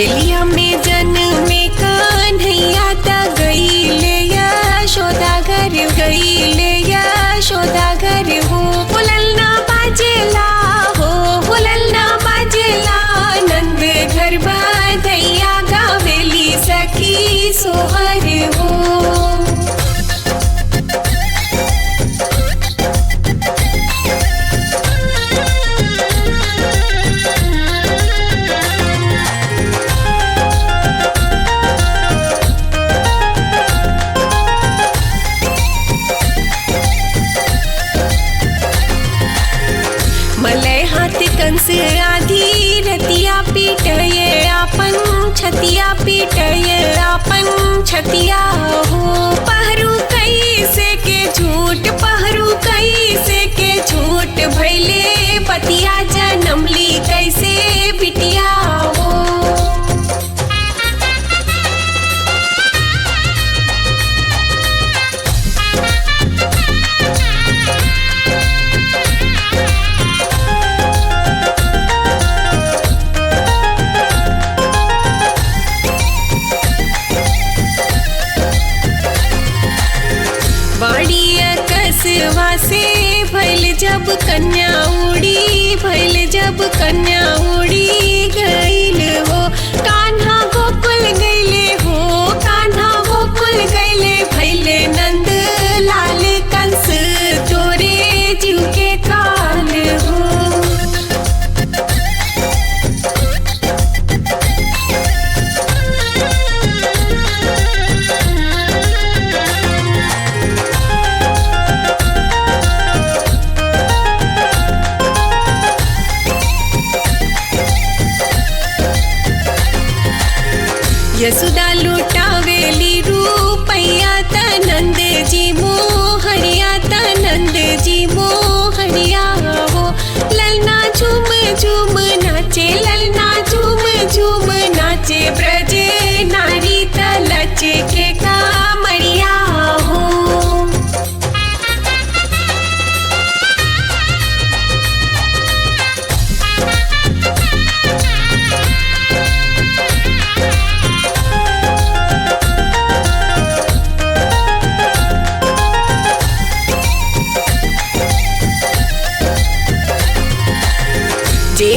जेलिया में जन्मे कन्हैया त गईले यशोदा घर, गईले यशोदा घर हो। हुलल ना बाजेला हो, हुलल ना बाजेला, नंद घर बधैया गावेली सखी सोहर हो। मलय हाथ कंस आधी रतिया पीटये आपन छतिया, पीटये आपन छतिया हो। पहरू कैसे के झूठ, पहरू कैसे के झूठ, भैले पतिया जनमली कैसे बिटिया हो। कसवा से भैल जब कन्या उड़ी, भैल जब कन्या उड़ी गईल हो। कान्हा गोकुल गईले हो, कान्हा गोकुल गईले, भैले नंद लाल कंस तोरे जीव के काल हो। यशोदा लुटावेली रूपैया त नंद जी मोहरिया, त नंद जी मोहरिया हो। ललना झूम झूम नाचे, ललना झूम झूम नाचे, ब्रज नारी त लचे के कामरिया हो। जे